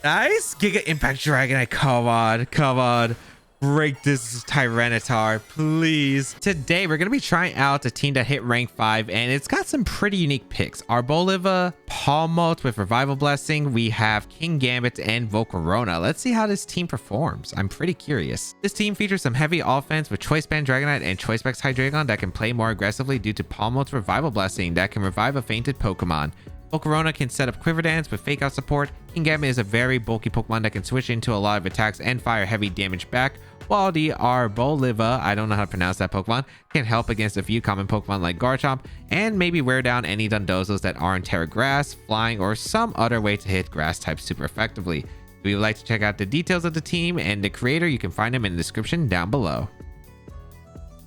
Nice. Giga Impact Dragonite. Come on. Come on. Break this Tyranitar, please. Today, we're going to be trying out a team that hit rank 5, and it's got some pretty unique picks. Arboliva, Palmote with Revival Blessing. We have King Gambit and Volcarona. Let's see how this team performs. I'm pretty curious. This team features some heavy offense with Choice Band Dragonite and Choice Specs Hydreigon that can play more aggressively due to Palmote's Revival Blessing that can revive a fainted Pokemon. Volcarona can set up Quiver Dance with Fake Out support. King Gambit is a very bulky Pokemon that can switch into a lot of attacks and fire heavy damage back, while the Arboliva, I don't know how to pronounce that Pokemon, can help against a few common Pokemon like Garchomp and maybe wear down any Dundozos that aren't Terra Grass, Flying, or some other way to hit Grass types super effectively. If you would like to check out the details of the team and the creator, you can find them in the description down below.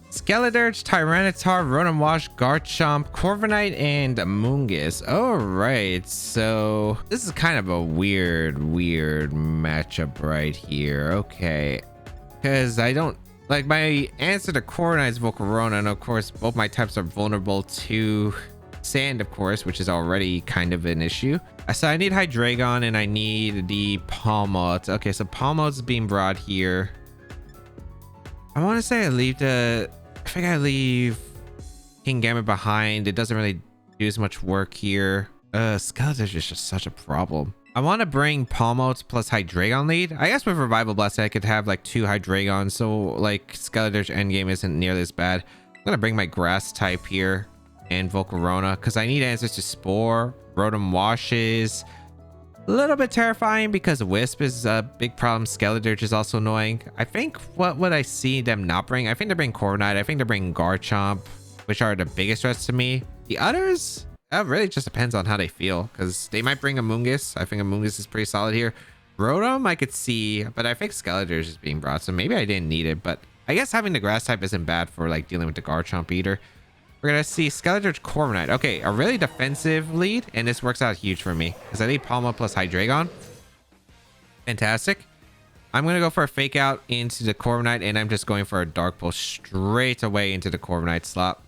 Skeledirge, Tyranitar, Rotom Wash, Garchomp, Corviknight, and Amoonguss. Alright, so this is kind of a weird matchup right here. Okay, because I don't like my answer to Corviknight is Volcarona, and of course both my types are vulnerable to sand, of course, which is already kind of an issue. So I need Hydreigon and I need the Palmote. Okay, so Palmote's being brought here. I want to say I think I leave King Gambit behind. It doesn't really do as much work here. Skeledirge is just such a problem. I want to bring Palmote plus Hydreigon lead. I guess with Revival Blessing, I could have like 2 Hydreigons, so like Skeledirge endgame isn't nearly as bad. I'm going to bring my Grass type here and Volcarona because I need answers to Spore, Rotom Washes. A little bit terrifying because Wisp is a big problem. Skeledirge is also annoying. I think what would I see them not bring? I think they bring Corviknight. I think they bring Garchomp, which are the biggest threats to me. The others, that really just depends on how they feel because they might bring Amoonguss. I think Amoonguss is pretty solid here. Rotom I could see, but I think Skeledirge is being brought, so maybe I didn't need it. But I guess having the Grass type isn't bad for like dealing with the Garchomp either. We're going to see Skeledirge, Corviknight. Okay, a really defensive lead, and this works out huge for me because I need Palmote plus Hydreigon. Fantastic. I'm going to go for a Fake Out into the Corviknight, and I'm just going for a Dark Pulse straight away into the Corviknight slot.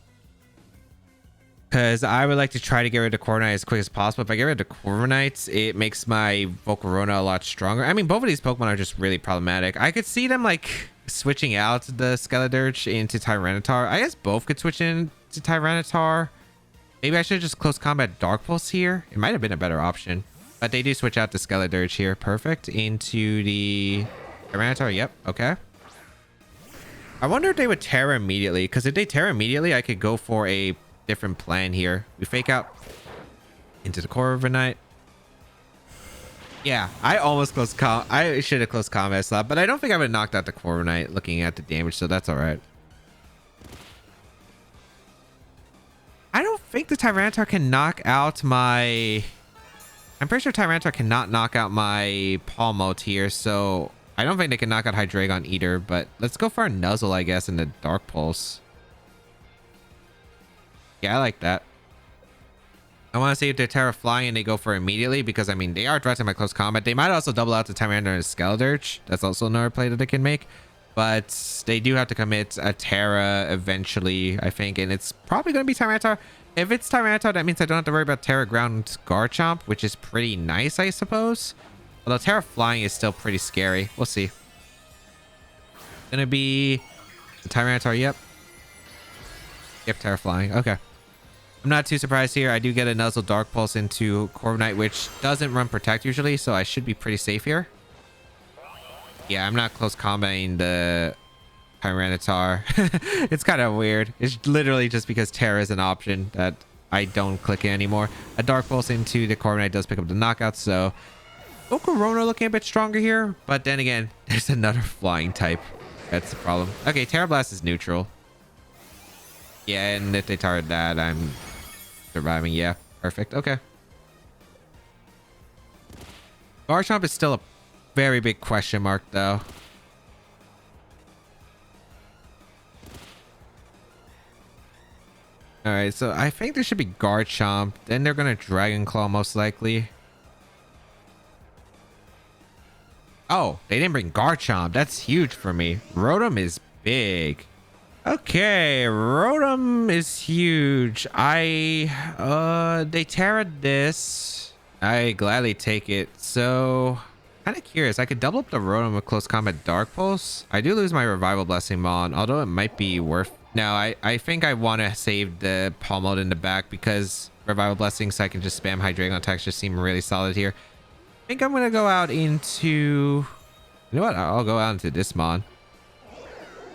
Because I would like to try to get rid of Corviknight as quick as possible. If I get rid of the Corviknight, it makes my Volcarona a lot stronger. I mean, both of these Pokemon are just really problematic. I could see them like switching out the Skeledirge into Tyranitar. I guess both could switch in to Tyranitar. Maybe I should just close combat Dark Pulse here. It might have been a better option, but they do switch out the Skeledirge here. Perfect. Into the Tyranitar. Yep. Okay. I wonder if they would Terra immediately, because if they Terra immediately, I could go for a different plan here. We Fake Out into the Corviknight. Yeah, I almost closed I should have closed combat slot, but I don't think I would have knocked out the Corviknight looking at the damage, so that's all right. I don't think the Tyranitar can knock out my... I'm pretty sure Tyranitar cannot knock out my Palmote here, so I don't think they can knock out Hydreigon either, but let's go for a Nuzzle, I guess, in the Dark Pulse. Yeah, I like that. I want to see if they're Terra Flying and they go for it immediately because, I mean, they are threatening my close combat. They might also double out the Tyranitar and Skeledirge. That's also another play that they can make. But they do have to commit a Terra eventually, I think. And it's probably going to be Tyranitar. If it's Tyranitar, that means I don't have to worry about Terra Ground Garchomp, which is pretty nice, I suppose. Although Terra Flying is still pretty scary. We'll see. Going to be the Tyranitar, yep. Yep, Terra Flying. Okay. I'm not too surprised here. I do get a Nuzzle Dark Pulse into Corviknight, which doesn't run Protect usually, so I should be pretty safe here. Yeah, I'm not close combating the Tyranitar. It's kind of weird. It's literally just because Terra is an option that I don't click it anymore. A Dark Pulse into the Corviknight does pick up the knockout, so Volcarona looking a bit stronger here, but then again, there's another flying type. That's the problem. Okay, Terra Blast is neutral. Yeah, and if they target that, I'm surviving. Yeah, perfect. Okay. Garchomp is still a very big question mark, though. All right, so I think there should be Garchomp. Then they're going to Dragon Claw most likely. Oh, they didn't bring Garchomp. That's huge for me. Rotom is big. Okay, Rotom is huge. They Terra'd this. I gladly take it. So Kind of curious. I could double up the Rotom with close combat Dark Pulse. I do lose my Revival Blessing Mon, although it might be worth... No, I think I want to save the Palmode in the back because Revival Blessing, so I can just spam Hydreigon attacks just seem really solid here. I think I'm going to go out into... You know what? I'll go out into this Mon.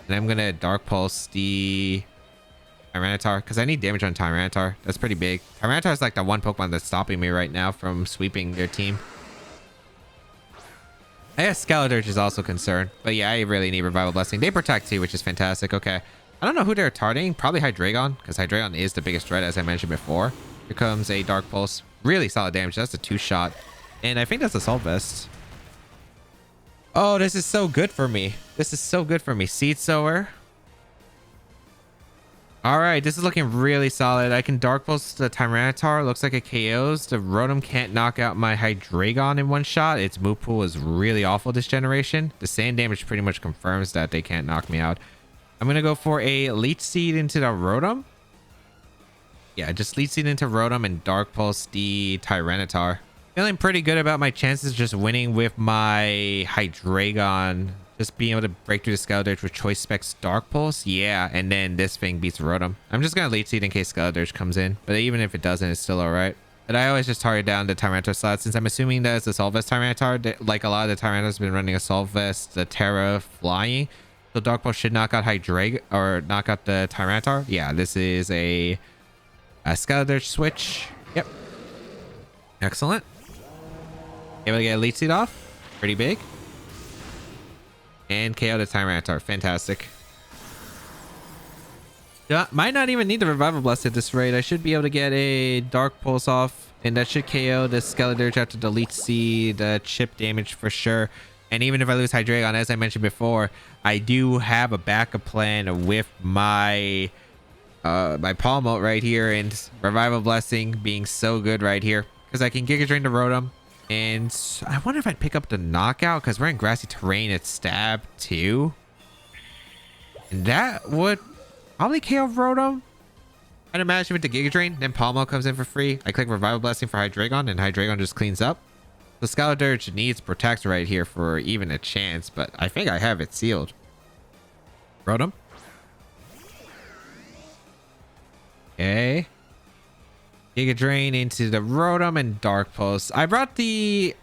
And I'm going to Dark Pulse the Tyranitar because I need damage on Tyranitar. That's pretty big. Tyranitar is like the one Pokemon that's stopping me right now from sweeping their team. I guess Skeledirge is also concerned. But yeah, I really need Revival Blessing. They protect too, which is fantastic. Okay. I don't know who they're targeting. Probably Hydreigon, because Hydreigon is the biggest threat, as I mentioned before. Here comes a Dark Pulse. Really solid damage. That's a 2-shot. And I think that's a Assault Vest. Oh, this is so good for me. This is so good for me. Seed Sower. Alright, this is looking really solid. I can Dark Pulse the Tyranitar. Looks like it KOs. The Rotom can't knock out my Hydreigon in one shot. Its move pool is really awful this generation. The sand damage pretty much confirms that they can't knock me out. I'm going to go for a Leech Seed into the Rotom. Yeah, just Leech Seed into Rotom and Dark Pulse the Tyranitar. Feeling pretty good about my chances just winning with my Hydreigon. Just being able to break through the Skeledirge with Choice Specs Dark Pulse. Yeah, and then this thing beats Rotom. I'm just going to Leech Seed in case Skeledirge comes in. But even if it doesn't, it's still alright. But I always just target down the Tyranitar slot since I'm assuming that it's the Assault Vest Tyranitar. Like a lot of the Tyranitars have been running Assault Vest, the Terra Flying. So Dark Pulse should knock out Hydreigon or knock out the Tyranitar. Yeah, this is a Skeledirge switch. Yep. Excellent. Able to get a Leech Seed off. Pretty big. And KO the Tyranitar. Fantastic. Might not even need the Revival Blast at this rate. I should be able to get a Dark Pulse off. And that should KO the Skeledirge after the Leech Seed. Chip damage for sure. And even if I lose Hydreigon, as I mentioned before, I do have a backup plan with my my Palmode right here and Revival Blessing being so good right here. Because I can Giga Drain the Rotom. And I wonder if I'd pick up the Knockout because we're in grassy terrain. It's Stab too. And that would probably KO Rotom. I'd imagine with the Giga Drain, then Palmode comes in for free. I click Revival Blessing for Hydreigon and Hydreigon just cleans up. The Skeledirge needs Protect right here for even a chance, but I think I have it sealed. Rotom. Okay. Giga Drain into the Rotom and Dark Pulse. I brought the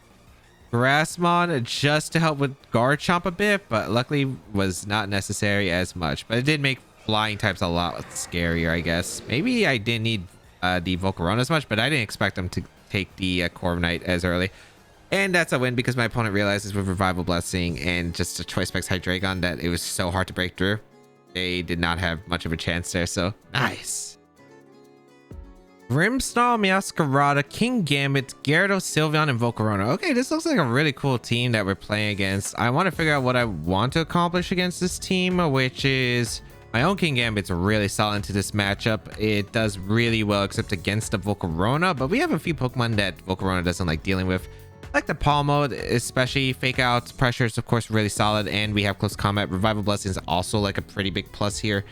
Grassmon just to help with Garchomp a bit, but luckily was not necessary as much. But it did make flying types a lot scarier, I guess. Maybe I didn't need the Volcarona as much, but I didn't expect them to take the Corviknight as early. And that's a win because my opponent realizes with Revival Blessing and just a Choice Specs Hydreigon that it was so hard to break through. They did not have much of a chance there, so nice. Grimmsnarl, Meowscarada, Kingambit, Gyarados, Sylveon, and Volcarona. Okay, this looks like a really cool team that we're playing against. I want to figure out what I want to accomplish against this team, which is my own Kingambit's really solid into this matchup. It does really well except against the Volcarona, but we have a few Pokemon that Volcarona doesn't like dealing with. Like the Palmode, especially Fake Out Pressure is of course really solid, and we have Close Combat. Revival Blessing is also like a pretty big plus here.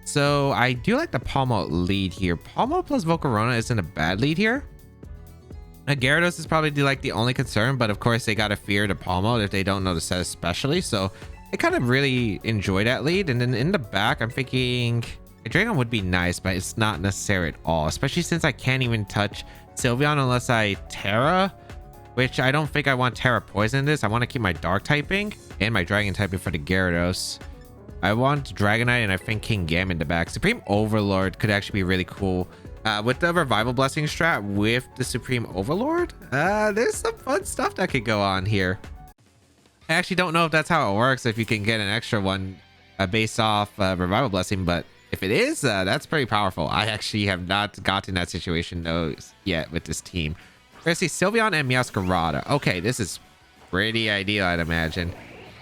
So I do like the Palmode lead here. Palmode plus Volcarona isn't a bad lead here. Gyarados is probably like the only concern, but of course they gotta fear the Palmode if they don't know the set especially. So I kind of really enjoy that lead. And then in the back, I'm thinking Hydreigon would be nice, but it's not necessary at all, especially since I can't even touch Sylveon unless I Terra. Which I don't think I want Terra Poison this. I want to keep my Dark typing and my Dragon typing for the Gyarados. I want Dragonite and I think Kingambit in the back. Supreme Overlord could actually be really cool. With the Revival Blessing strat with the Supreme Overlord, there's some fun stuff that could go on here. I actually don't know if that's how it works, if you can get an extra one based off Revival Blessing, but if it is, that's pretty powerful. I actually have not gotten that situation though yet with this team. We're gonna see Sylveon and Meowscarada. Okay, this is pretty ideal, I'd imagine.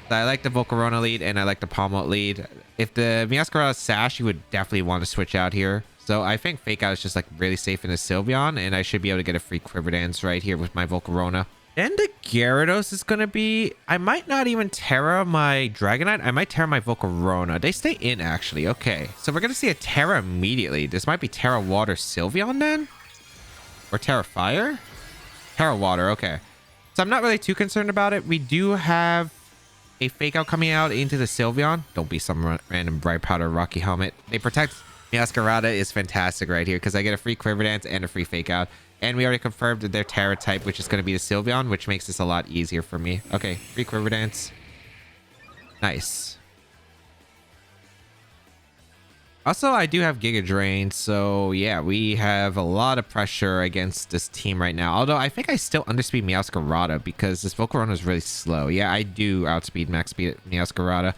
So I like the Volcarona lead and I like the Palmode lead. If the Meowscarada Sash, you would definitely want to switch out here. So I think Fake Out is just like really safe in the Sylveon, and I should be able to get a free Quiver Dance right here with my Volcarona. Then the Gyarados is gonna be... I might not even Terra my Dragonite. I might Terra my Volcarona. They stay in actually. Okay, so we're gonna see a Terra immediately. This might be Terra Water Sylveon then? Or Terra Fire? Terra Water, okay. So I'm not really too concerned about it. We do have a fake out coming out into the Sylveon. Don't be some random bright powder rocky helmet. They protect Meowscarada is fantastic right here because I get a free Quiver Dance and a free fake out. And we already confirmed that their Terra type, which is going to be the Sylveon, which makes this a lot easier for me. Okay, free Quiver Dance. Nice. Also, I do have Giga Drain, so yeah, we have a lot of pressure against this team right now. Although I think I still underspeed Meowscarada because this Volcarona is really slow. Yeah, I do outspeed max speed Meowscarada.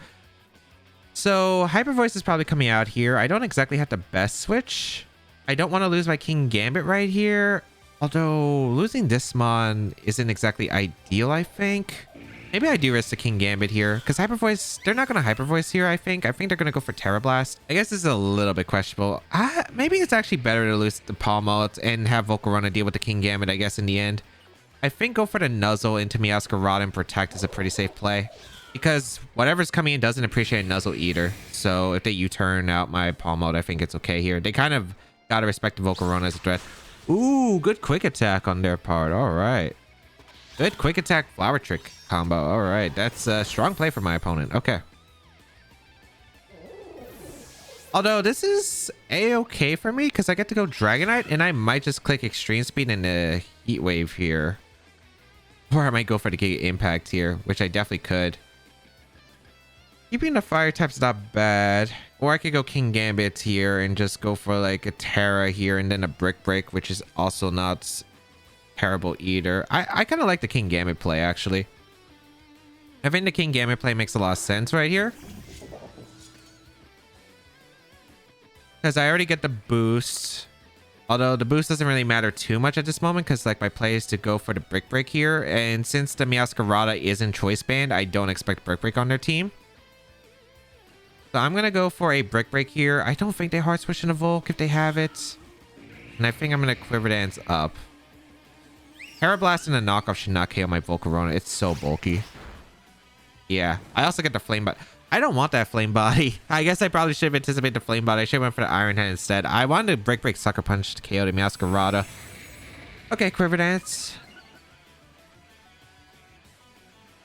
So Hyper Voice is probably coming out here. I don't exactly have the best switch. I don't want to lose my King Gambit right here. Although losing this Mon isn't exactly ideal, I think. Maybe I do risk the King Gambit here because Hyper Voice, they're not going to Hyper Voice here, I think. I think they're going to go for Terra Blast. I guess this is a little bit questionable. Maybe it's actually better to lose the Palmalt and have Volcarona deal with the King Gambit, I guess, in the end. I think go for the Nuzzle into Meowscarada and Protect is a pretty safe play because whatever's coming in doesn't appreciate Nuzzle either. So if they U-turn out my Palmalt, I think it's okay here. They kind of got to respect the Volcarona as a threat. Ooh, good Quick Attack on their part. All right. Good Quick Attack Flower Trick combo. All right. That's a strong play for my opponent. Okay. Although this is a-okay for me because I get to go Dragonite and I might just click Extreme Speed and the Heat Wave here. Or I might go for the Giga Impact here, which I definitely could. Keeping the Fire type's not bad. Or I could go King Gambit here and just go for like a Terra here and then a Brick Break, which is also not terrible either. I kind of like the King Gambit play, actually. I think the King Gambit play makes a lot of sense right here. Because I already get the boost. Although the boost doesn't really matter too much at this moment because like my play is to go for the Brick Break here. And since the Meowscarada is in Choice Band, I don't expect Brick Break on their team. So I'm going to go for a Brick Break here. I don't think they Hard Switch into Volk if they have it. And I think I'm going to Quiver Dance up. Terra Blast and a knockoff should not KO my Volcarona. It's so bulky. Yeah. I also get the Flame Body. I don't want that Flame Body. I guess I probably should have anticipated the Flame Body. I should have went for the Iron Hand instead. I wanted to Brick Break Sucker Punch to KO the Meowscarada. Okay, Quiver Dance.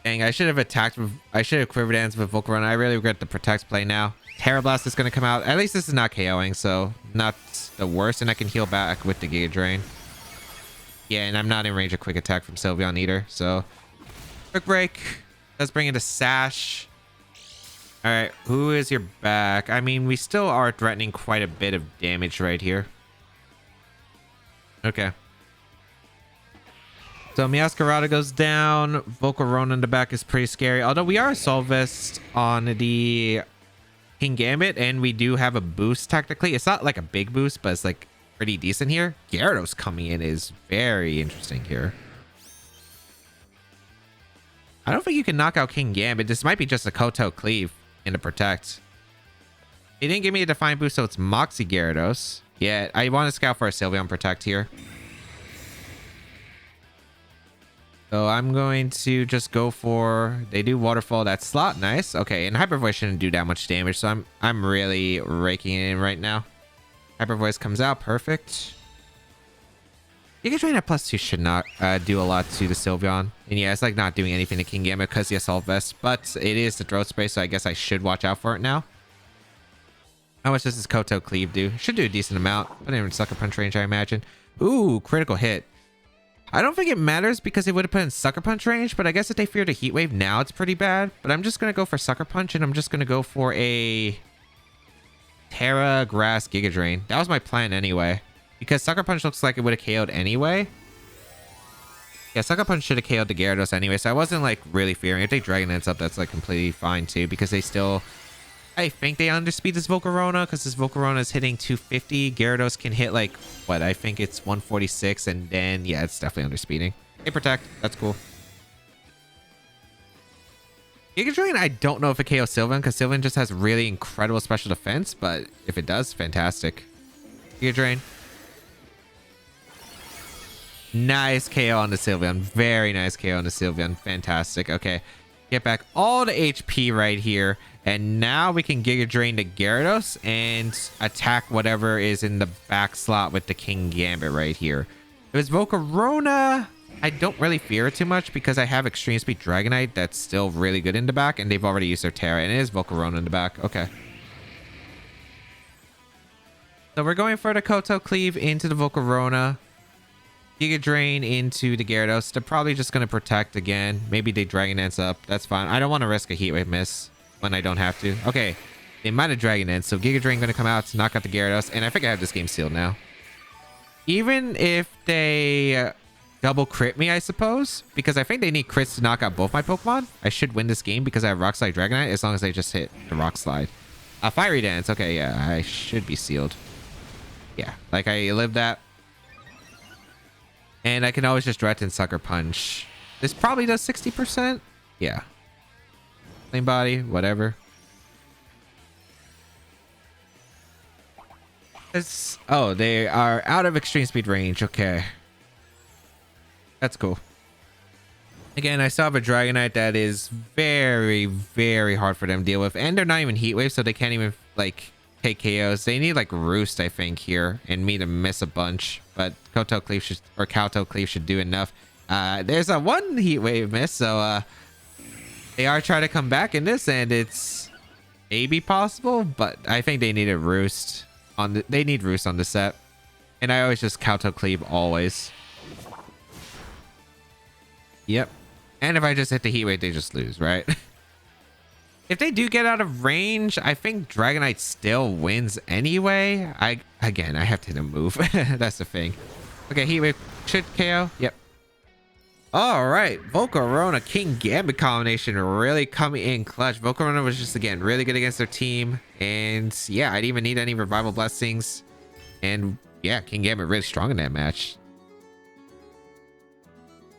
Dang, I should have attacked with... I should have Quiver Dance with Volcarona. I really regret the Protect play now. Terra Blast is going to come out. At least this is not KOing, so not the worst. And I can heal back with the Giga Drain. Yeah, and I'm not in range of Quick Attack from Sylveon either, so... Brick Break. Let's bring in the Sash. Alright, who is your back? I mean, we still are threatening quite a bit of damage right here. Okay. So Meowscarada goes down. Volcarona in the back is pretty scary. Although we are Assault Vest on the King Gambit, and we do have a boost technically. It's not like a big boost, but it's like pretty decent here. Gyarados coming in is very interesting here. I don't think you can knock out King Gambit. This might be just a Koto Cleave into Protect. He didn't give me a Defiant boost, so it's Moxie Gyarados. Yeah, I want to scout for a Sylveon Protect here. So I'm going to just go for... They do Waterfall that slot. Nice. Okay, and Hyper Voice shouldn't do that much damage, so I'm really raking it in right now. Hyper Voice comes out. Perfect. Giga Drain at +2 should not do a lot to the Sylveon. And yeah, it's like not doing anything to King Gambit because the Assault Vest. But it is the Throat Spray, so I guess I should watch out for it now. How much does this Koto Cleave do? Should do a decent amount. But in Sucker Punch range, I imagine. Ooh, critical hit. I don't think it matters because it would have put in Sucker Punch range. But I guess if they feared a Heat Wave now, it's pretty bad. But I'm just going to go for Sucker Punch. And I'm just going to go for a Terra Grass Giga Drain. That was my plan anyway. Because Sucker Punch looks like it would have KO'd anyway. Yeah, Sucker Punch should have KO'd the Gyarados anyway. So I wasn't like really fearing. If they Dragon Dance up, that's like completely fine too. Because they still... I think they underspeed this Volcarona. Because this Volcarona is hitting 250. Gyarados can hit like... What? I think it's 146. And then... Yeah, it's definitely underspeeding. Hey, Protect. That's cool. Giga Drain, I don't know if it KOs Sylveon. Because Sylveon just has really incredible special defense. But if it does, fantastic. Giga Drain. Nice KO on the Sylveon. Very nice KO on the Sylveon. Fantastic. Okay. Get back all the HP right here. And now we can Giga Drain the Gyarados and attack whatever is in the back slot with the King Gambit right here. If it's Volcarona, I don't really fear it too much because I have Extreme Speed Dragonite that's still really good in the back, and they've already used their Terra, and it is Volcarona in the back. Okay. So we're going for the Koto Cleave into the Volcarona. Giga Drain into the Gyarados. They're probably just going to protect again. Maybe they Dragon Dance up. That's fine. I don't want to risk a Heat Wave miss when I don't have to. Okay. They might have Dragon Dance, so Giga Drain going to come out to knock out the Gyarados, and I think I have this game sealed now. Even if they double crit me, I suppose, because I think they need crits to knock out both my Pokemon, I should win this game because I have Rock Slide Dragonite as long as I just hit the Rock Slide. Fiery Dance. Okay, yeah, I should be sealed. Yeah, like I lived that. And I can always just direct and Sucker Punch. This probably does 60%. Yeah. Flame Body, whatever. Oh, they are out of Extreme Speed range. Okay. That's cool. Again, I still have a Dragonite that is very, very hard for them to deal with. And they're not even Heat Wave, so they can't even, like, take KOs. They need, like, Roost, I think, here. And me to miss a bunch. But Koto Cleave should, or Kowtow Cleave should do enough. There's a one Heat Wave miss, so, they are trying to come back in this, and it's maybe possible. But I think they need a Roost. They need Roost on the set. And I always just Kowtow Cleave, always. Yep. And if I just hit the Heat Wave, they just lose, right? If they do get out of range, I think Dragonite still wins anyway. Again, I have to hit a move. That's the thing. Okay, Heat Wave should KO. Yep. All right. Volcarona King Gambit combination really coming in clutch. Volcarona was just, again, really good against their team. And yeah, I didn't even need any Revival Blessings. And yeah, King Gambit really strong in that match.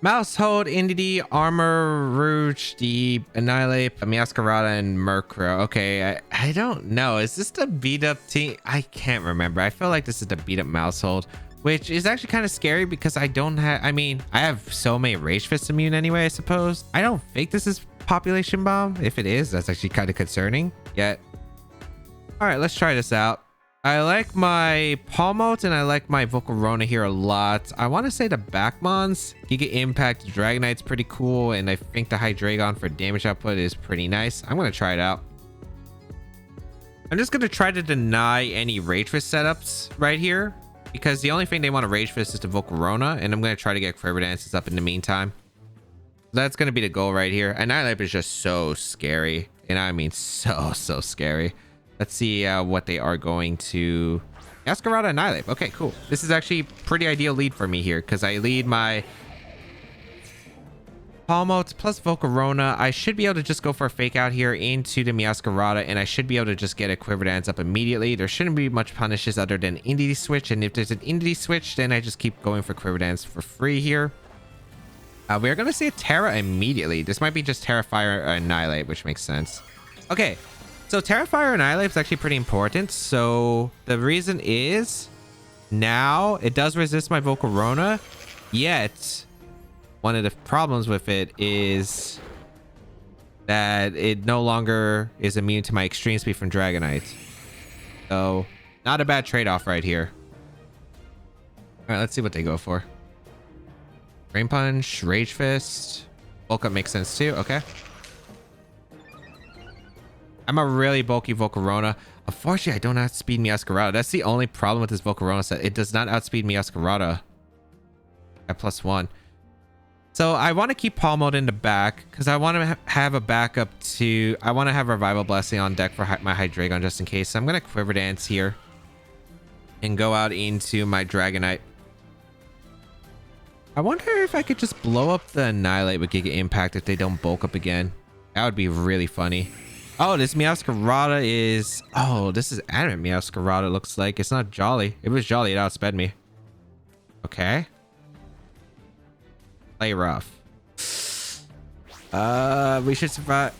Mouse Hold, Indeedee, Armor, Rouge, the Annihilate, Meowscarada, and Murkrow. Okay, I don't know. Is this the beat up team? I can't remember. I feel like this is the beat up Mouse Hold, which is actually kind of scary because I don't have, I mean, I have so many Rage Fist immune anyway, I suppose. I don't think this is Population Bomb. If it is, that's actually kind of concerning. Yet. All right, let's try this out. I like my Palmote and I like my Volcarona here a lot. I want to say the Backmons, Giga Impact, Dragonite's pretty cool. And I think the Hydreigon for damage output is pretty nice. I'm going to try it out. I'm just going to try to deny any Rage Fist setups right here. Because the only thing they want to Rage Fist is the Volcarona. And I'm going to try to get Quiver Dances up in the meantime. That's going to be the goal right here. Annihilate is just so scary. And I mean so scary. Let's see what they are going to... Meowscarada, Annihilate. Okay, cool. This is actually pretty ideal lead for me here because I lead my Palmote plus Volcarona. I should be able to just go for a fake out here into the Meowscarada, and I should be able to just get a Quiver Dance up immediately. There shouldn't be much punishes other than Indeedee switch, and if there's an Indeedee switch, then I just keep going for Quiver Dance for free here. We're going to see a Terra immediately. This might be just Terra, Fire, Annihilate, which makes sense. Okay. So Terra, Fire, Annihilate is actually pretty important. So the reason is now it does resist my Volcarona, yet one of the problems with it is that it no longer is immune to my Extreme Speed from Dragonite. So not a bad trade-off right here. All right, let's see what they go for. Rain Punch, Rage Fist, Bulk Up makes sense too. Okay. I'm a really bulky Volcarona. Unfortunately, I don't outspeed Meowscarada. That's the only problem with this Volcarona set. It does not outspeed Meowscarada at +1. So I want to keep Palmote in the back because I want to have a backup to... I want to have Revival Blessing on deck for my Hydreigon just in case. So I'm going to Quiver Dance here and go out into my Dragonite. I wonder if I could just blow up the Annihilate with Giga Impact if they don't bulk up again. That would be really funny. Oh, this Meowscarada is... Oh, this is Animate Meowscarada, looks like. It's not Jolly. If it was Jolly, it outsped me. Okay. Play rough. We should survive.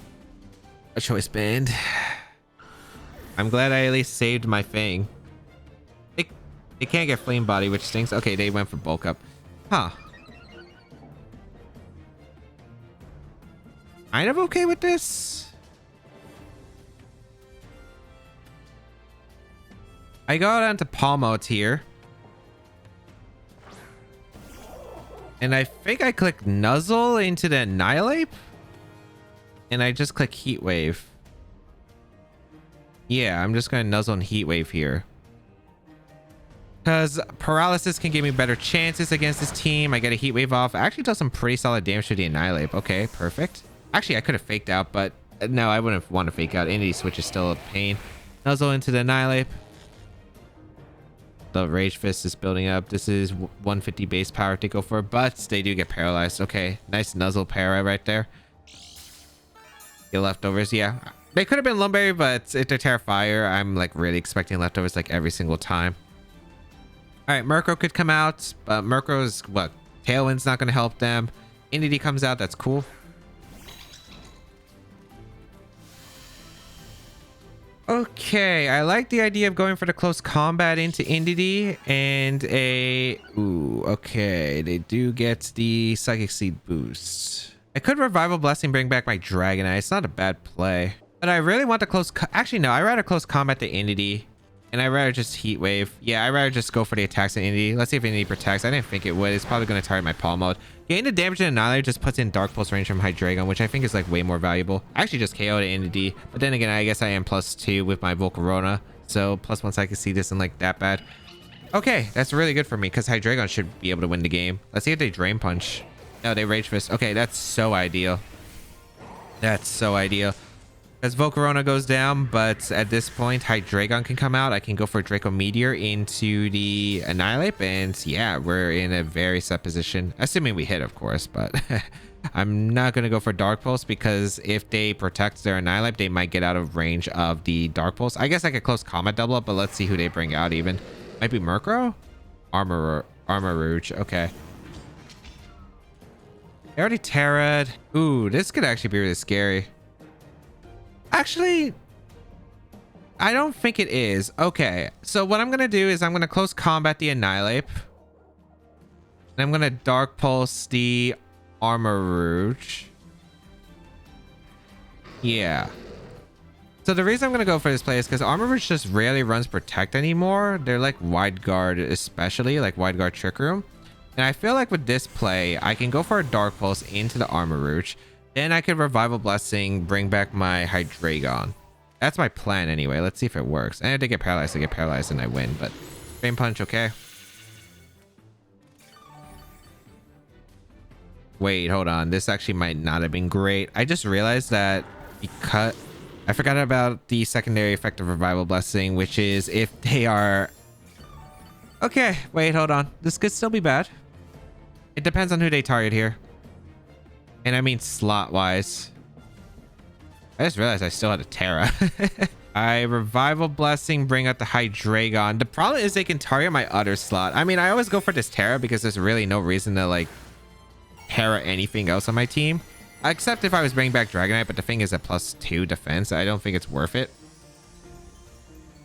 A choice band. I'm glad I at least saved my thing. They can't get Flame Body, which stinks. Okay, they went for Bulk Up. Huh. Kind of okay with this. I go down to Palmote here. And I think I click Nuzzle into the Annihilate. And I just click Heat Wave. Yeah, I'm just going to Nuzzle and Heat Wave here. Because Paralysis can give me better chances against this team. I get a Heat Wave off. I actually does some pretty solid damage to the Annihilate. Okay, perfect. Actually, I could have faked out, but no, I wouldn't want to fake out. Any switch is still a pain. Nuzzle into the Annihilate. The Rage Fist is building up. This is 150 base power to go for, but they do get paralyzed. Okay, nice Nuzzle para right there. Your leftovers, yeah. They could have been Lumberry, but if they're Terra Fire, I'm like really expecting leftovers like every single time. All right, Murkrow could come out, but Murkrow's what? Tailwind's not going to help them. Indeedee comes out. That's cool. Okay, I like the idea of going for the close combat into Indeedee and a... Ooh, okay. They do get the Psychic Seed boost. I could Revival Blessing, bring back my Dragonite. It's not a bad play. But I really want the close... Actually, no. I'd rather close combat the Indeedee. And I'd rather just Heat Wave. Yeah, I'd rather just go for the attacks in Indeedee. Let's see if Indeedee protects. I didn't think it would. It's probably going to target my Palm Mode. Getting the damage in Annihilator just puts in Dark Pulse range from Hydreigon, which I think is like way more valuable. I actually just KO'd Indeedee. But then again, I guess I am +2 with my Volcarona. So +1 so I can see this isn't like that bad. Okay, that's really good for me because Hydreigon should be able to win the game. Let's see if they Drain Punch. No, they Rage Fist. Okay, that's so ideal. That's so ideal. As Volcarona goes down, but at this point, Hydreigon can come out. I can go for Draco Meteor into the Annihilate, and yeah, we're in a very set position. Assuming we hit, of course, but I'm not going to go for Dark Pulse because if they protect their Annihilate, they might get out of range of the Dark Pulse. I guess I could close Combat double up, but let's see who they bring out even. Might be Murkrow? Armor Rouge. Okay. They already Terra'd. Ooh, this could actually be really scary. Actually, I don't think it is. Okay, so what I'm going to do is I'm going to close combat the Annihilate. And I'm going to Dark Pulse the Armor Rouge. Yeah. So the reason I'm going to go for this play is because Armor Rouge just rarely runs Protect anymore. They're like Wide Guard, especially like Wide Guard Trick Room. And I feel like with this play, I can go for a Dark Pulse into the Armor Rouge. Then I could Revival Blessing, bring back my Hydreigon. That's my plan anyway. Let's see if it works. And if they get paralyzed, and I win. But Drain Punch, okay. Wait, hold on. This actually might not have been great. I just realized that because I forgot about the secondary effect of Revival Blessing, which is if they are... Okay, wait, hold on. This could still be bad. It depends on who they target here. And I mean slot-wise. I just realized I still had a Terra. I Revival Blessing, bring out the Hydreigon. The problem is they can target my other slot. I mean, I always go for this Terra because there's really no reason to, like, Terra anything else on my team. Except if I was bringing back Dragonite, but the thing is at +2 defense. I don't think it's worth it.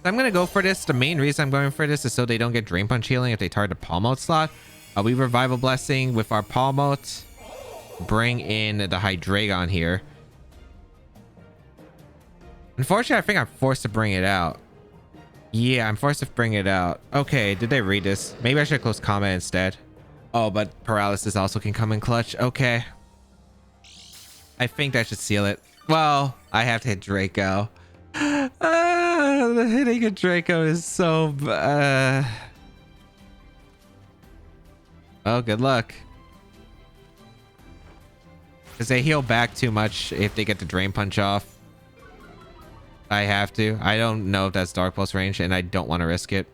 I'm going to go for this. The main reason I'm going for this is so they don't get Drain Punch healing if they target the Palm Mode slot. We Revival Blessing with our Palm Mode. Bring in the Hydreigon here. Unfortunately, I think I'm forced to bring it out. Yeah, I'm forced to bring it out. Okay, did they read this? Maybe I should close combat instead. Oh, but Paralysis also can come in clutch. Okay. I think that should seal it. Well, I have to hit Draco. The hitting a Draco is so... Oh, good luck. Because they heal back too much if they get the Drain Punch off. I have to. I don't know if that's Dark Pulse range, and I don't want to risk it.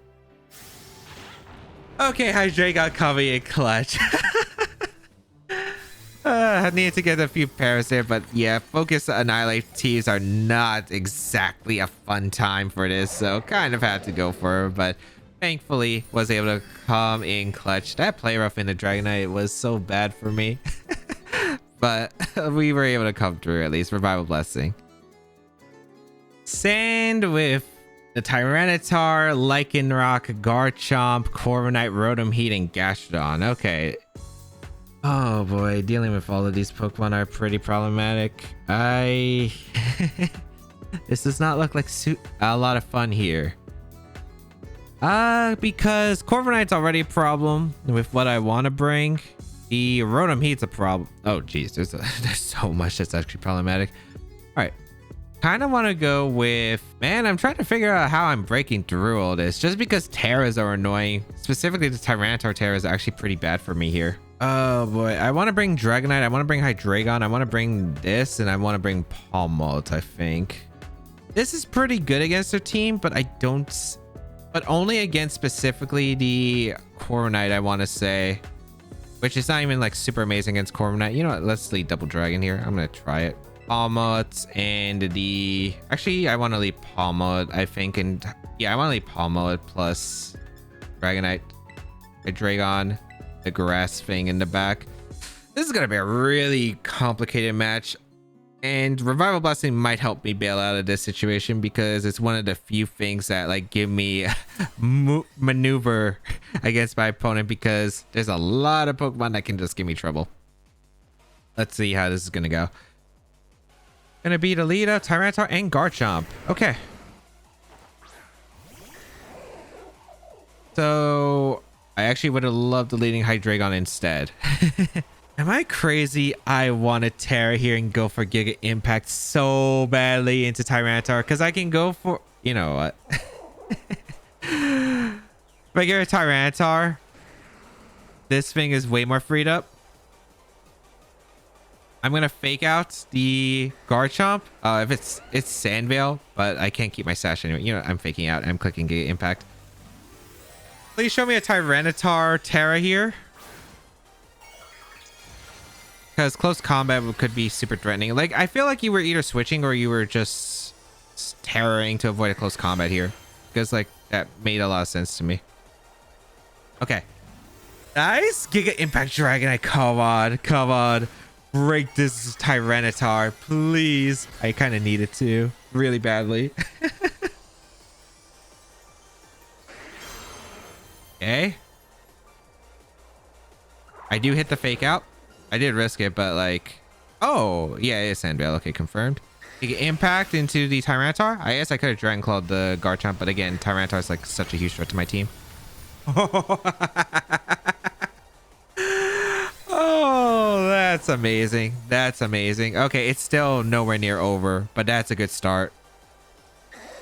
Okay, Hydreigon coming in clutch. I need to get a few pairs there, but yeah, Focus Annihilate teams are not exactly a fun time for this, so kind of had to go for her, but thankfully was able to come in clutch. That play rough in the Dragonite was so bad for me. But we were able to come through at least. Revival Blessing. Sand with the Tyranitar, Lycanroc, Garchomp, Corviknight, Rotom Heat, and Gastrodon. Okay. Oh boy, dealing with all of these Pokemon are pretty problematic. This does not look like a lot of fun here. Because Corviknight's already a problem with what I want to bring. The Rotom Heat's a problem. Oh, geez. There's so much that's actually problematic. All right. Kind of want to go with... Man, I'm trying to figure out how I'm breaking through all this. Just because Terras are annoying. Specifically, the Tyranitar Terra is actually pretty bad for me here. Oh, boy. I want to bring Dragonite. I want to bring Hydreigon. I want to bring this. And I want to bring Pawmot, I think. This is pretty good against their team, but I don't... But only against specifically the Corviknight, I want to say. Which is not even like super amazing against Corviknight. You know what? Let's lead Double Dragon here. I'm going to try it. Pawmot and the... Actually, I want to lead Pawmot, I think. And yeah, I want to lead Pawmot plus Dragonite, Hydreigon, the grass thing in the back. This is going to be a really complicated match. And Revival Blasting might help me bail out of this situation because it's one of the few things that like give me maneuver against my opponent because there's a lot of Pokemon that can just give me trouble. Let's see how this is going to go. Gonna beat Alita, Tyranitar, and Garchomp. Okay. So I actually would have loved deleting Hydreigon instead. Am I crazy? I want to Terra here and go for Giga Impact so badly into Tyranitar because I can go for... You know what? If I get a Tyranitar, this thing is way more freed up. I'm going to fake out the Garchomp. If it's Sandvale, but I can't keep my sash anyway. You know, I'm faking out. I'm clicking Giga Impact. Please show me a Tyranitar Terra here. Because close combat could be super threatening. Like, I feel like you were either switching or you were just terroring to avoid a close combat here. Because, like, that made a lot of sense to me. Okay. Nice. Giga Impact Dragonite. Come on. Come on. Break this Tyranitar, please. I kind of need it to. Really badly. Okay. I do hit the fake out. I did risk it, but like... Oh, yeah, it is Sandvale. Okay, confirmed. Giga Impact into the Tyranitar. I guess I could have Dragon Clawed the Garchomp, but again, Tyranitar is like such a huge threat to my team. Oh, that's amazing. That's amazing. Okay, it's still nowhere near over, but that's a good start.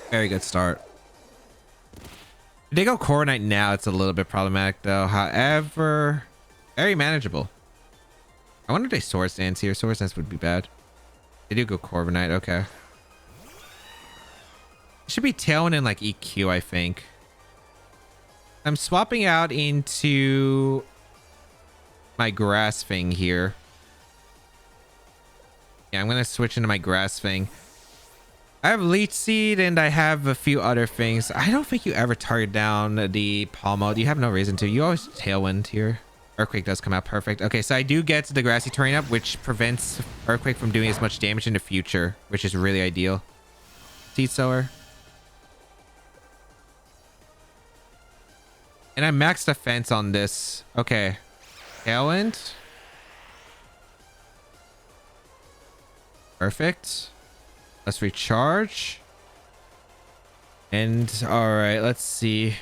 Very good start. If they go Corviknight now, it's a little bit problematic though. However, very manageable. I wonder if they Swords Dance here. Swords Dance would be bad. They do go Corviknight. Okay. It should be Tailwind and like EQ, I think. I'm swapping out into my grass thing here. Yeah, I'm gonna switch into my grass thing. I have Leech Seed and I have a few other things. I don't think you ever target down the Pawmot. You have no reason to. You always Tailwind here. Earthquake does come out perfect. Okay, so I do get the grassy terrain up, which prevents Earthquake from doing as much damage in the future, which is really ideal. Seed Sower. And I maxed defense on this. Okay. Tailwind. Perfect. Let's recharge. And all right, let's see.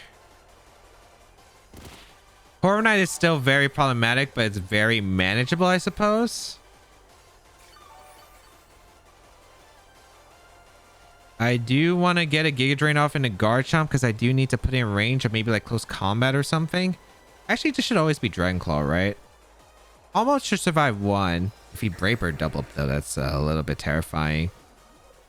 Corviknight is still very problematic, but it's very manageable, I suppose. I do want to get a Giga Drain off into Garchomp because I do need to put in range of maybe like close combat or something. Actually, this should always be Dragon Claw, right? Almost should survive one. If he Brave Bird double up though, that's a little bit terrifying.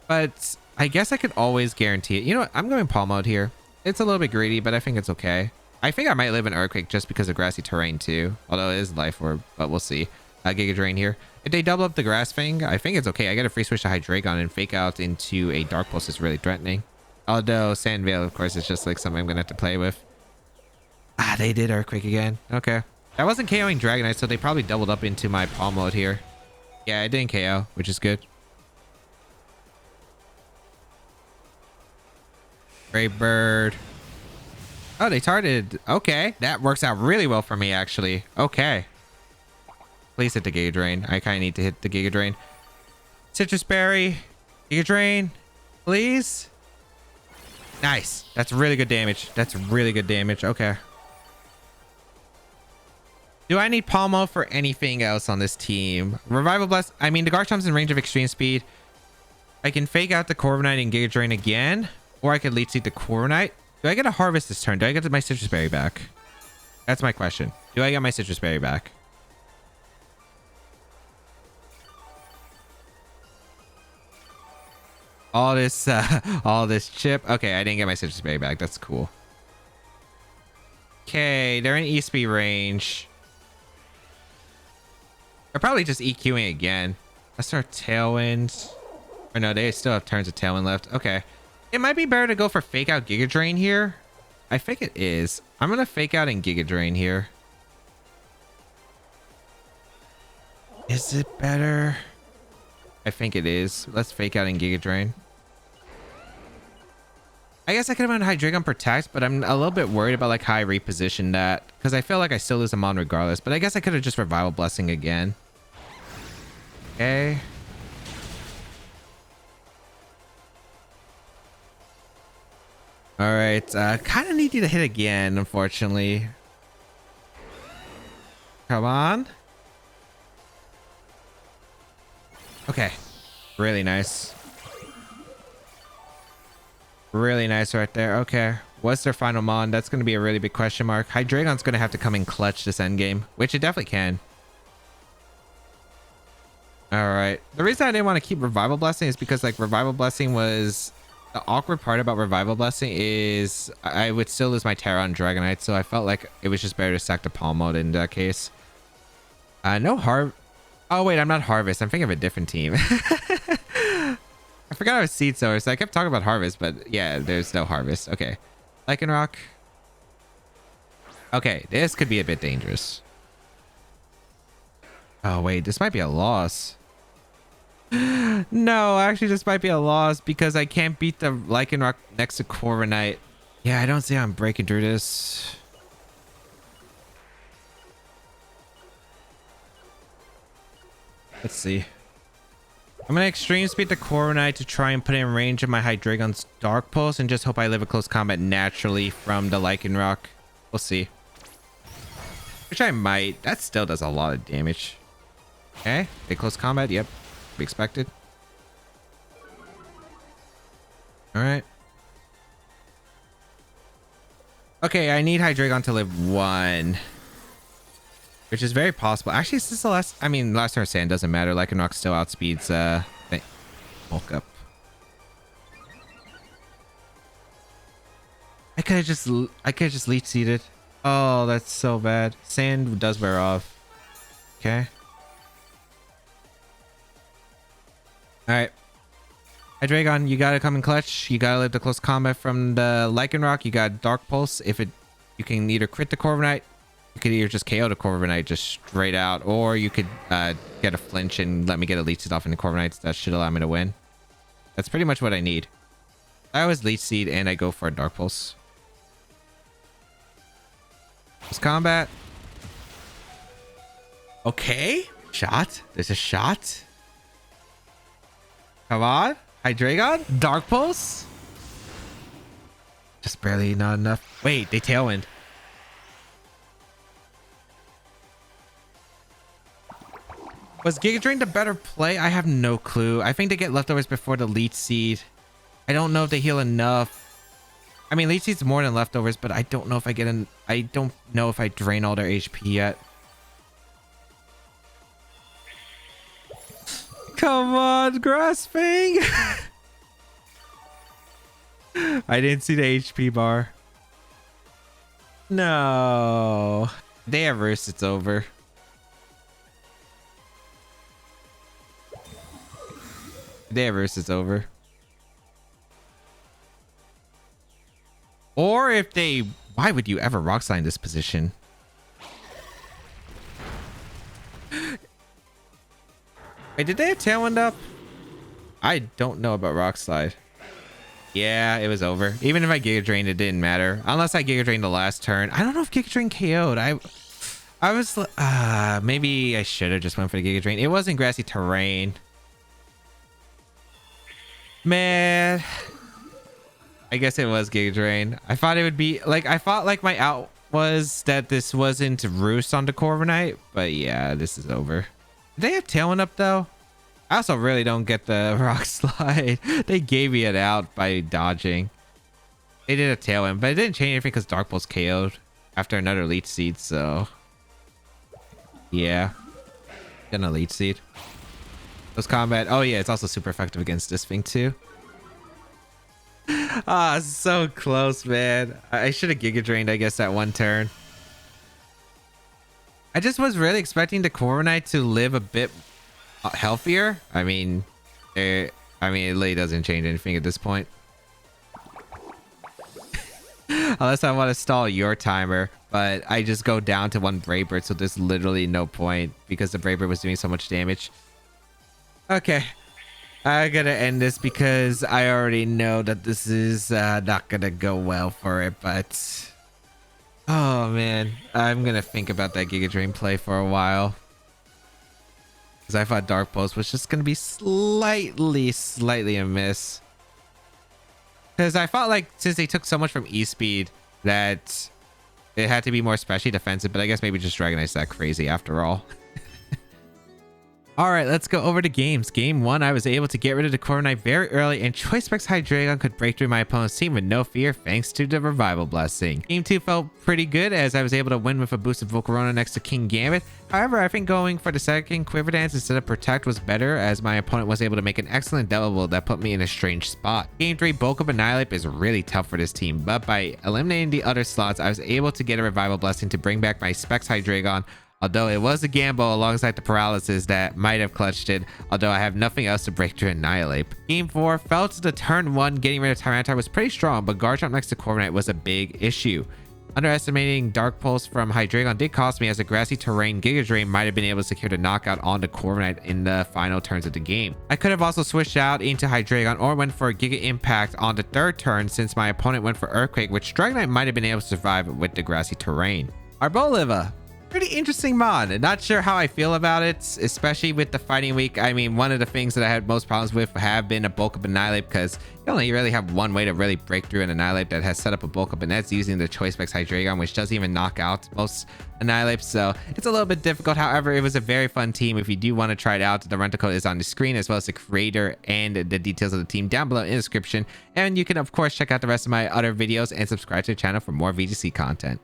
But I guess I could always guarantee it. You know what? I'm going Palm Mode here. It's a little bit greedy, but I think it's okay. I think I might live in Earthquake just because of grassy terrain too. Although it is Life Orb, but we'll see. Giga Drain here. If they double up the grass thing, I think it's okay. I get a free switch to Hydreigon and fake out into a Dark Pulse is really threatening. Although Sandvale, of course, is just like something I'm going to have to play with. Ah, they did Earthquake again. Okay. That wasn't KOing Dragonite, so they probably doubled up into my Palm Mode here. Yeah, I didn't KO, which is good. Brave Bird. Oh, they targeted. Okay. That works out really well for me, actually. Okay. Please hit the Giga Drain. I kind of need to hit the Giga Drain. Citrus Berry. Giga Drain. Please. Nice. That's really good damage. That's really good damage. Okay. Do I need Palmo for anything else on this team? Revival Blast. I mean, the Garchomp's in range of extreme speed. I can fake out the Corviknight and Giga Drain again. Or I could Leech Seed the Corviknight. Do I get a Harvest this turn? Do I get my Citrus Berry back? That's my question. Do I get my Citrus Berry back? All this chip. Okay, I didn't get my Citrus Berry back. That's cool. Okay, they're in ESP range. They're probably just EQing again. Let's start Tailwind. Or no, they still have turns of Tailwind left. Okay. It might be better to go for Fake Out Giga Drain here. I think it is. I'm going to Fake Out and Giga Drain here. Is it better? I think it is. Let's Fake Out and Giga Drain. I guess I could have been Hydreigon Protect, but I'm a little bit worried about like how I reposition that. Because I feel like I still lose a Mon regardless. But I guess I could have just Revival Blessing again. Okay. All right. Kind of need you to hit again, unfortunately. Come on. Okay. Really nice. Really nice right there. Okay. What's their final Mon? That's going to be a really big question mark. Hydreigon's going to have to come in clutch this endgame, which it definitely can. All right. The reason I didn't want to keep Revival Blessing is because like Revival Blessing was... The awkward part about Revival Blessing is I would still lose my Terra on Dragonite, so I felt like it was just better to sack the Palm Mode in that case. No Oh, wait, I'm not Harvest. I'm thinking of a different team. I forgot I was Seed Sower, so I kept talking about Harvest, but yeah, there's no Harvest. Okay. Lycanroc. Okay, this could be a bit dangerous. Oh, wait, this might be a loss. No, actually, this might be a loss because I can't beat the Lycanroc next to Corviknight. Yeah, I don't see how I'm breaking through this. Let's see. I'm going to Extreme Speed the Corviknight to try and put it in range of my Hydreigon's Dark Pulse and just hope I live a close combat naturally from the Lycanroc. We'll see. Which I might. That still does a lot of damage. Okay, big close combat. Yep. Be expected. All right. Okay, I need Hydreigon to live 1, which is very possible. Actually, is this the last? I mean, last turn of Sand doesn't matter. Lycanroc still outspeeds bulk up. I could have just Leech Seeded. Oh, that's so bad. Sand does wear off. Okay. All right. Hydreigon, you gotta come in clutch. You gotta live the close combat from the Lycanroc. You got Dark Pulse. You can either crit the Corviknight, you could either just KO the Corviknight just straight out, or you could get a flinch and let me get a Leech Seed off in the Corviknight. That should allow me to win. That's pretty much what I need. I always Leech Seed and I go for a Dark Pulse. Close combat. Okay. Shot. There's a shot. Come on. Hydreigon? Dark Pulse? Just barely not enough. Wait, they Tailwind. Was Giga Drain the better play? I have no clue. I think they get leftovers before the Leech Seed. I don't know if they heal enough. I mean, Leech Seed's more than leftovers, but I don't know if I get in. I don't know if I drain all their HP yet. Come on, grasping. I didn't see the HP bar. No. They have Roost, it's over. They have Roost, it's over. Or if they... Why would you ever Rock Slide in this position? Wait, did they have Tailwind up? I don't know about Rock Slide. Yeah, it was over. Even if I Giga Drained, it didn't matter. Unless I Giga Drained the last turn. I don't know if Giga Drain KO'd. I was... maybe I should have just went for the Giga Drain. It wasn't grassy terrain. Man... I guess it was Giga Drain. I thought it would be... Like, I thought, like, my out... was that this wasn't Roost on the Corviknight, but yeah, this is over. Did they have Tailwind up though? I also really don't get the Rock Slide. They gave me it out by dodging. They did a Tailwind, but it didn't change anything because Dark Pulse KO'd after another Leech Seed, so yeah. Gonna Leech Seed. Those combat. Oh yeah, it's also super effective against this thing too. Ah, so close, man. I should have Giga Drained, I guess, that one turn. I just was really expecting the Corviknight to live a bit healthier. I mean, it really doesn't change anything at this point. Unless I want to stall your timer, but I just go down to one Brave Bird, so there's literally no point because the Brave Bird was doing so much damage. Okay. I gotta end this because I already know that this is not gonna go well for it, but oh man, I'm gonna think about that Giga Drain play for a while because I thought Dark Pulse was just gonna be slightly a miss, because I felt like since they took so much from E-Speed that it had to be more especially defensive, but I guess maybe just Dragonite's that crazy after all. All right, let's go over to games. Game 1, I was able to get rid of the Corviknight very early, and Choice Specs Hydreigon could break through my opponent's team with no fear thanks to the Revival Blessing. Game 2 felt pretty good as I was able to win with a boosted Volcarona next to King Gambit. However, I think going for the second Quiver Dance instead of Protect was better, as my opponent was able to make an excellent double that put me in a strange spot. Game 3, Bulk Up Annihilate is really tough for this team, but by eliminating the other slots, I was able to get a Revival Blessing to bring back my Specs Hydreigon, although it was a gamble alongside the paralysis that might have clutched it, although I have nothing else to break to Annihilate. Game 4, felt the turn 1 getting rid of Tyranitar was pretty strong, but Guard Jump next to Corviknight was a big issue. Underestimating Dark Pulse from Hydreigon did cost me, as a grassy terrain Giga Drain might have been able to secure the knockout on the Corviknight in the final turns of the game. I could have also switched out into Hydreigon or went for a Giga Impact on the third turn, since my opponent went for Earthquake, which Dragonite might have been able to survive with the grassy terrain. Arboliva, pretty interesting mod. Not sure how I feel about it, especially with the fighting week. I mean, one of the things that I had most problems with have been a Bulk Up Annihilate, because you only really have one way to really break through an Annihilate that has set up a Bulk Up, and that's using the Choice Specs Hydreigon, which doesn't even knock out most Annihilates, so it's a little bit difficult. However, it was a very fun team. If you do want to try it out, the rental code is on the screen, as well as the creator and the details of the team down below in the description. And you can of course check out the rest of my other videos and subscribe to the channel for more VGC content.